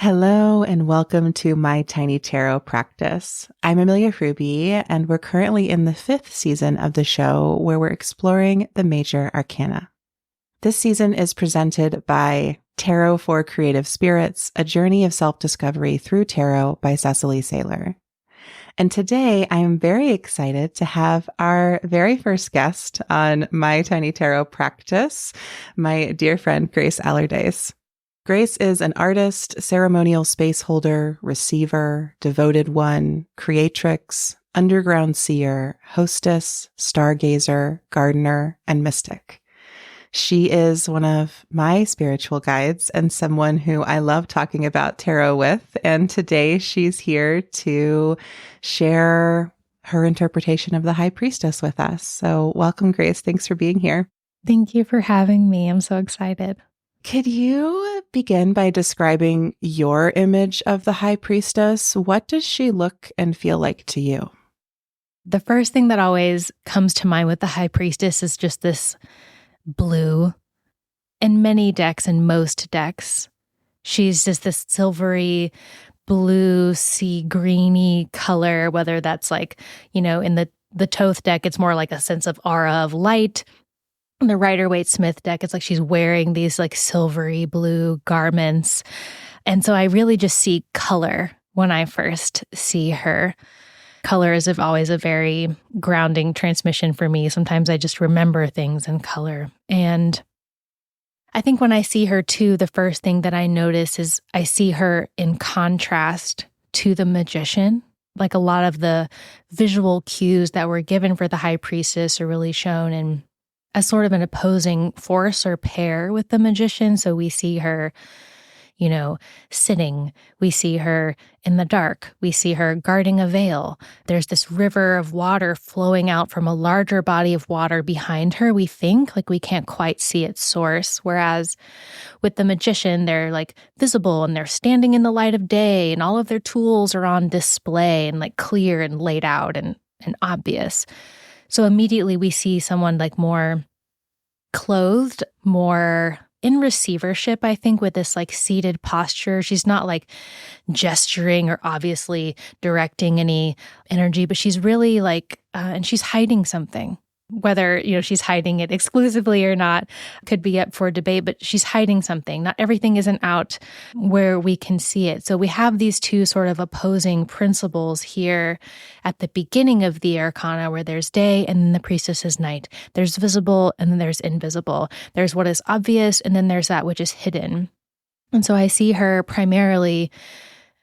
Hello and welcome to my tiny tarot practice. I'm Amelia Ruby, and we're currently in the 5th season of the show where we're exploring the major arcana. This season is presented by Tarot for Creative Spirits, A Journey of Self-Discovery Through Tarot by Cecily Saylor. And today I am very excited to have our very first guest on my tiny tarot practice, my dear friend Grace Allerdice. Grace is an artist, ceremonial space holder, receiver, devoted one, creatrix, underground seer, hostess, stargazer, gardener, and mystic. She is one of my spiritual guides and someone who I love talking about tarot with. And today she's here to share her interpretation of the High Priestess with us. So welcome, Grace. Thanks for being here. Thank you for having me. I'm so excited. Could you begin by describing your image of the High Priestess? What does she look and feel like to you? The first thing that always comes to mind with the High Priestess is just this blue. In many decks, in most decks, she's just this silvery, blue, sea greeny color, whether that's in the Thoth deck, it's more like a sense of aura of light. In the Rider-Waite-Smith deck, it's like she's wearing these silvery blue garments. And so I really just see color when I first see her. Color is always a very grounding transmission for me. Sometimes I just remember things in color. And I think when I see her too, the first thing that I notice is I see her in contrast to the magician. Like a lot of the visual cues that were given for the High Priestess are really shown in as sort of an opposing force or pair with the magician. So we see her, sitting. We see her in the dark. We see her guarding a veil. There's this river of water flowing out from a larger body of water behind her. We think we can't quite see its source. Whereas with the magician, they're visible and they're standing in the light of day and all of their tools are on display and clear and laid out and obvious. So immediately we see someone more clothed, more in receivership, I think, with this seated posture. She's not gesturing or obviously directing any energy, but she's really and she's hiding something. Whether, she's hiding it exclusively or not could be up for debate, but she's hiding something. Not everything isn't out where we can see it. So we have these two sort of opposing principles here at the beginning of the arcana, where there's day and then the priestess is night. There's visible and then there's invisible. There's what is obvious and then there's that which is hidden. And so I see her primarily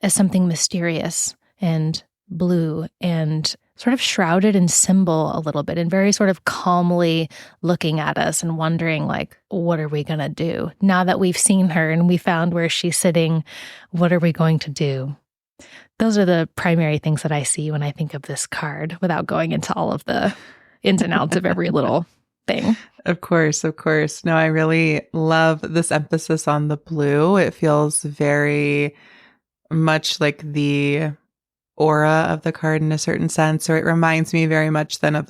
as something mysterious and blue and sort of shrouded in symbol a little bit and very sort of calmly looking at us and wondering what are we going to do? Now that we've seen her and we found where she's sitting, what are we going to do? Those are the primary things that I see when I think of this card without going into all of the ins and outs of every little thing. Of course, of course. No, I really love this emphasis on the blue. It feels very much like the aura of the card in a certain sense, or it reminds me very much then of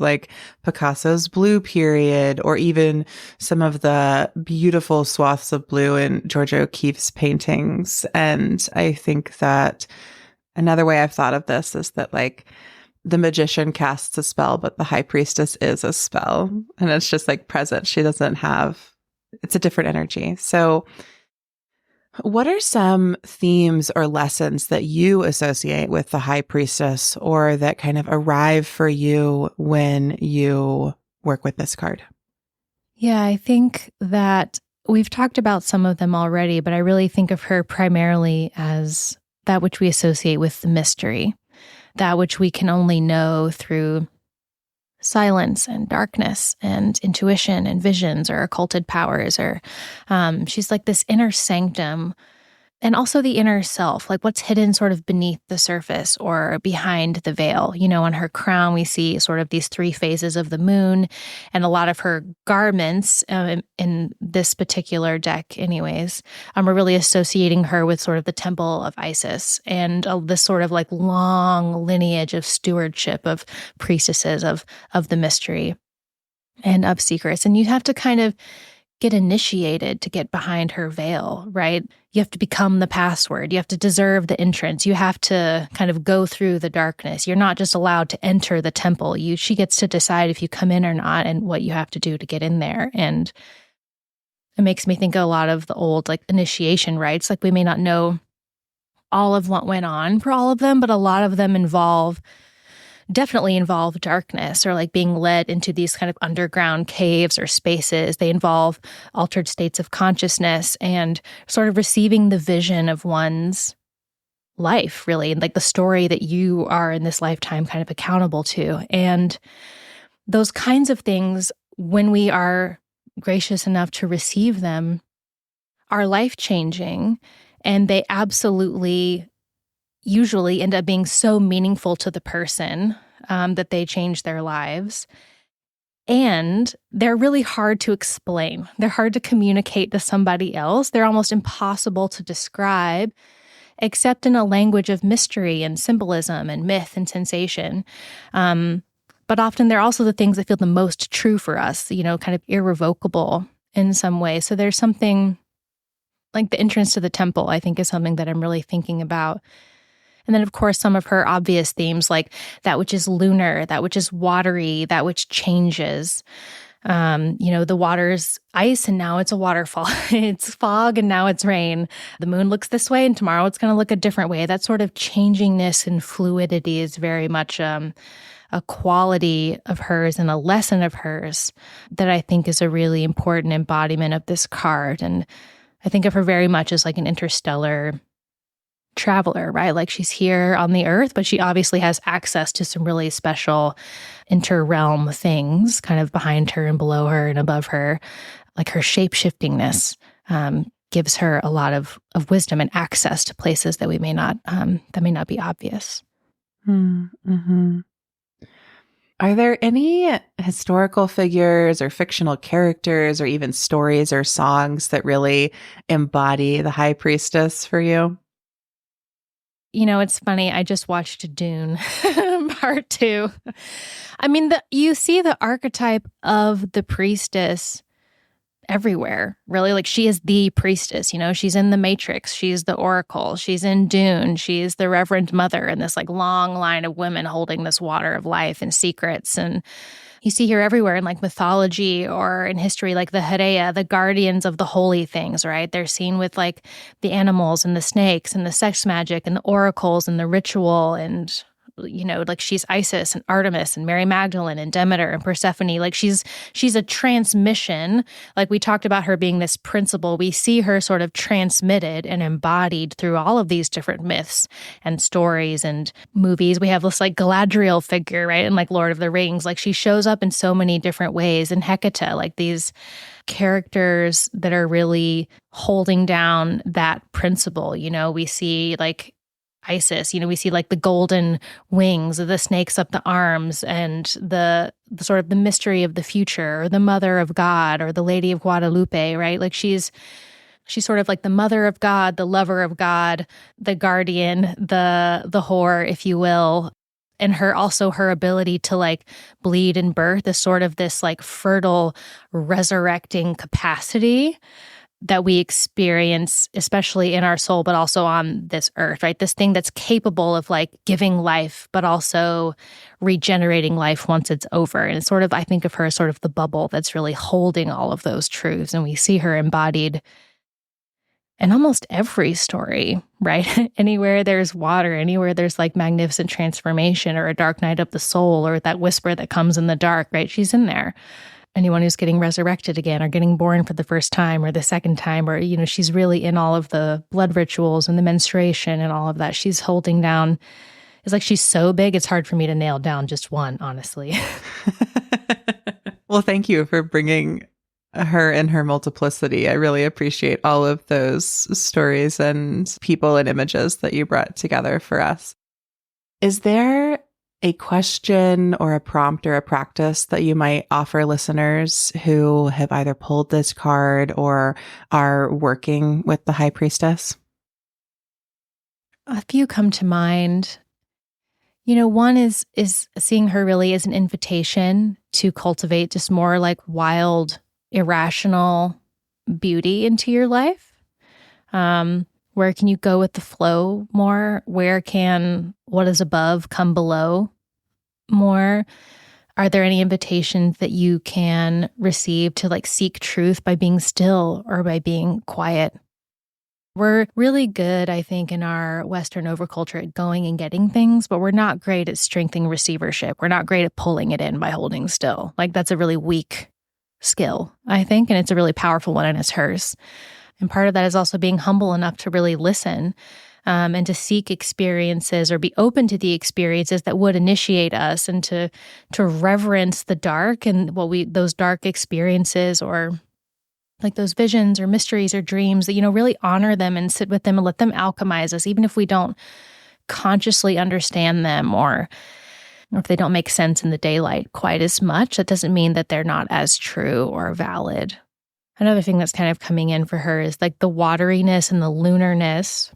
Picasso's blue period, or even some of the beautiful swaths of blue in George O'Keeffe's paintings. And I think that another way I've thought of this is that the magician casts a spell, but the High Priestess is a spell, and it's just present. She doesn't have, it's a different energy. So what are some themes or lessons that you associate with the High Priestess, or that kind of arrive for you when you work with this card? Yeah, I think that we've talked about some of them already, but I really think of her primarily as that which we associate with the mystery, that which we can only know through silence and darkness and intuition and visions or occulted powers, or she's this inner sanctum and also the inner self, what's hidden sort of beneath the surface or behind the veil. On her crown, we see sort of these 3 phases of the moon, and a lot of her garments in this particular deck anyways, are really associating her with sort of the temple of Isis and this sort of long lineage of stewardship of priestesses of the mystery and of secrets. And you have to kind of get initiated to get behind her veil, right? You have to become the password. You have to deserve the entrance. You have to kind of go through the darkness. You're not just allowed to enter the temple. She gets to decide if you come in or not and what you have to do to get in there. And it makes me think a lot of the old like initiation rites. Like we may not know all of what went on for all of them, but a lot of them definitely involve darkness or like being led into these kind of underground caves or spaces. They involve altered states of consciousness and sort of receiving the vision of one's life, really, and like the story that you are in this lifetime kind of accountable to. And those kinds of things, when we are gracious enough to receive them, are life-changing, and they absolutely usually end up being so meaningful to the person that they change their lives. And they're really hard to explain. They're hard to communicate to somebody else. They're almost impossible to describe, except in a language of mystery and symbolism and myth and sensation. But often they're also the things that feel the most true for us, kind of irrevocable in some way. So there's something like the entrance to the temple, I think, is something that I'm really thinking about. And then, of course, some of her obvious themes, like that which is lunar, that which is watery, that which changes. The water's ice and now it's a waterfall. It's fog and now it's rain. The moon looks this way and tomorrow it's going to look a different way. That sort of changingness and fluidity is very much a quality of hers and a lesson of hers that I think is a really important embodiment of this card. And I think of her very much as like an interstellar traveler, right? Like she's here on the earth, but she obviously has access to some really special inter-realm things kind of behind her and below her and above her. Like her shape-shiftingness gives her a lot of wisdom and access to places that may not be obvious. Mm-hmm. Are there any historical figures or fictional characters or even stories or songs that really embody the high priestess for you? It's funny. I just watched Dune Part 2. I mean, you see the archetype of the priestess everywhere, really. Like she is the priestess, she's in the Matrix, she's the Oracle, she's in Dune, she's the Reverend Mother in this like long line of women holding this water of life and secrets. And you see her everywhere in like mythology or in history, like the Herea, the guardians of the holy things, right? They're seen with like the animals and the snakes and the sex magic and the oracles and the ritual and like she's Isis and Artemis and Mary Magdalene and Demeter and Persephone. Like she's a transmission. Like we talked about her being this principle. We see her sort of transmitted and embodied through all of these different myths and stories and movies. We have this like Galadriel figure, right? And like Lord of the Rings, like she shows up in so many different ways. And Hecate, like these characters that are really holding down that principle. We see like Isis, we see like the golden wings, the snakes up the arms, and the sort of the mystery of the future, or the Mother of God, or the Lady of Guadalupe, right? Like she's sort of like the Mother of God, the Lover of God, the Guardian, the whore, if you will. And her ability to like bleed and birth is sort of this like fertile, resurrecting capacity that we experience, especially in our soul, but also on this earth, right? This thing that's capable of like giving life, but also regenerating life once it's over. And it's sort of, I think of her as sort of the bubble that's really holding all of those truths. And we see her embodied in almost every story, right? Anywhere there's water, anywhere there's like magnificent transformation or a dark night of the soul or that whisper that comes in the dark, right? She's in there. Anyone who's getting resurrected again or getting born for the first time or the second time, or, she's really in all of the blood rituals and the menstruation and all of that. She's holding down, it's like she's so big, it's hard for me to nail down just one, honestly. Well, thank you for bringing her in her multiplicity. I really appreciate all of those stories and people and images that you brought together for us. Is there a question or a prompt or a practice that you might offer listeners who have either pulled this card or are working with the high priestess? A few come to mind. One is seeing her really as an invitation to cultivate just more like wild, irrational beauty into your life? Where can you go with the flow more? Where can what is above come below more? Are there any invitations that you can receive to like seek truth by being still or by being quiet? We're really good, I think, in our Western overculture at going and getting things, but we're not great at strengthening receivership. We're not great at pulling it in by holding still. Like that's a really weak skill, I think, and it's a really powerful one, and it's hers. And part of that is also being humble enough to really listen and to seek experiences or be open to the experiences that would initiate us, and to reverence the dark and those dark experiences, or like those visions or mysteries or dreams, that, really honor them and sit with them and let them alchemize us, even if we don't consciously understand them, or if they don't make sense in the daylight quite as much. That doesn't mean that they're not as true or valid. Another thing that's kind of coming in for her is like the wateriness and the lunarness,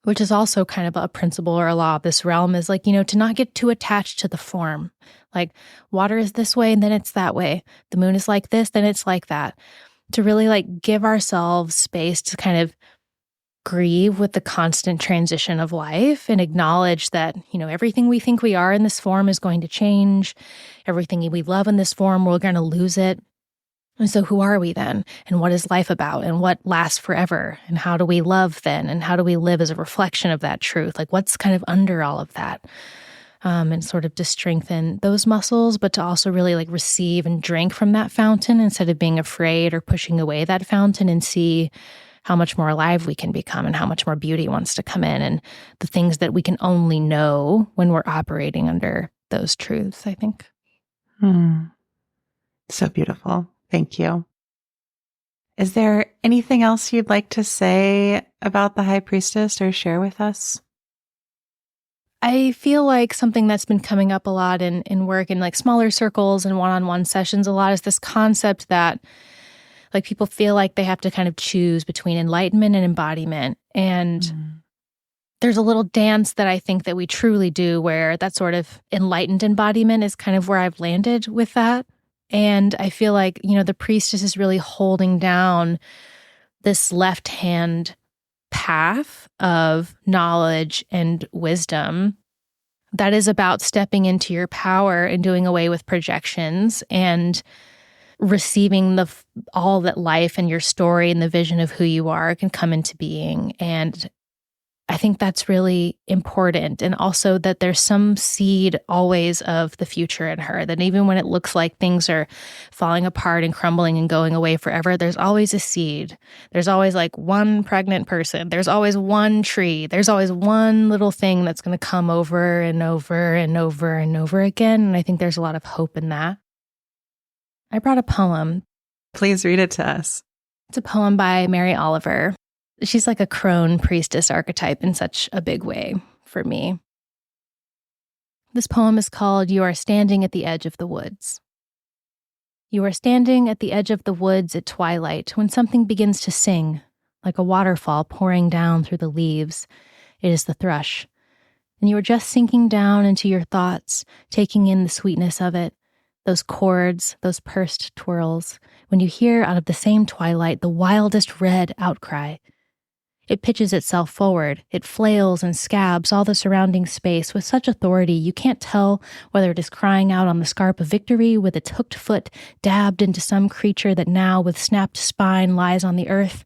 which is also kind of a principle or a law of this realm, is like, to not get too attached to the form. Like water is this way and then it's that way. The moon is like this, then it's like that. To really like give ourselves space to kind of grieve with the constant transition of life and acknowledge that, everything we think we are in this form is going to change. Everything we love in this form, we're going to lose it. And so who are we then? And what is life about? And what lasts forever? And how do we love then? And how do we live as a reflection of that truth? Like what's kind of under all of that? And sort of to strengthen those muscles, but to also really like receive and drink from that fountain instead of being afraid or pushing away that fountain, and see how much more alive we can become and how much more beauty wants to come in, and the things that we can only know when we're operating under those truths, I think. So beautiful. Thank you. Is there anything else you'd like to say about the High Priestess or share with us? I feel like something that's been coming up a lot in work in like smaller circles and one-on-one sessions a lot is this concept that like people feel like they have to kind of choose between enlightenment and embodiment. And there's a little dance that I think that we truly do, where that sort of enlightened embodiment is kind of where I've landed with that. And I feel like, the priestess is really holding down this left-hand path of knowledge and wisdom that is about stepping into your power and doing away with projections and receiving all that life and your story and the vision of who you are can come into being. And I think that's really important. And also that there's some seed always of the future in her, that even when it looks like things are falling apart and crumbling and going away forever, there's always a seed. There's always like one pregnant person. There's always one tree. There's always one little thing that's going to come over and over and over and over again. And I think there's a lot of hope in that. I brought a poem. Please read it to us. It's a poem by Mary Oliver. She's like a crone priestess archetype in such a big way for me. This poem is called "You Are Standing at the Edge of the Woods." You are standing at the edge of the woods at twilight when something begins to sing, like a waterfall pouring down through the leaves. It is the thrush. And you are just sinking down into your thoughts, taking in the sweetness of it, those chords, those pursed twirls, when you hear out of the same twilight the wildest red outcry. It pitches itself forward. It flails and scabs all the surrounding space with such authority you can't tell whether it is crying out on the scarp of victory with its hooked foot dabbed into some creature that now with snapped spine lies on the earth,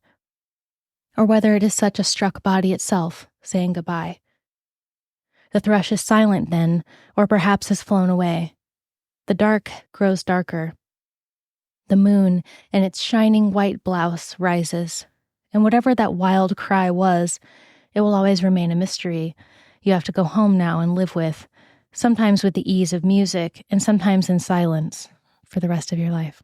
or whether it is such a struck body itself saying goodbye. The thrush is silent then, or perhaps has flown away. The dark grows darker. The moon in its shining white blouse rises. And whatever that wild cry was, it will always remain a mystery you have to go home now and live with, sometimes with the ease of music and sometimes in silence for the rest of your life.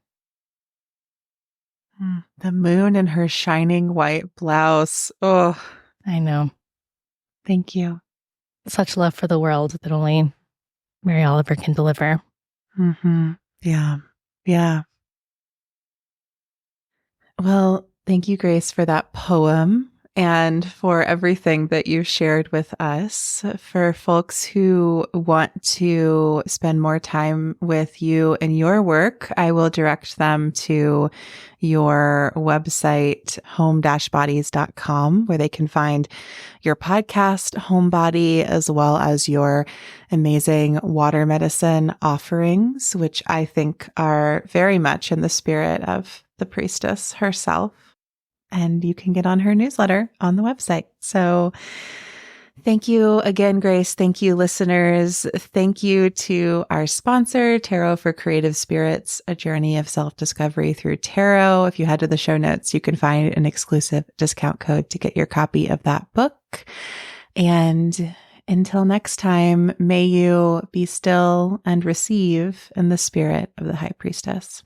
The moon in her shining white blouse. Oh, I know. Thank you. Such love for the world that only Mary Oliver can deliver. Yeah. Well, thank you, Grace, for that poem and for everything that you've shared with us. For folks who want to spend more time with you and your work, I will direct them to your website, home-bodies.com, where they can find your podcast, Homebody, as well as your amazing water medicine offerings, which I think are very much in the spirit of the priestess herself. And you can get on her newsletter on the website. So thank you again, Grace. Thank you, listeners. Thank you to our sponsor, Tarot for Creative Spirits, a journey of self-discovery through tarot. If you head to the show notes, you can find an exclusive discount code to get your copy of that book. And until next time, may you be still and receive in the spirit of the High Priestess.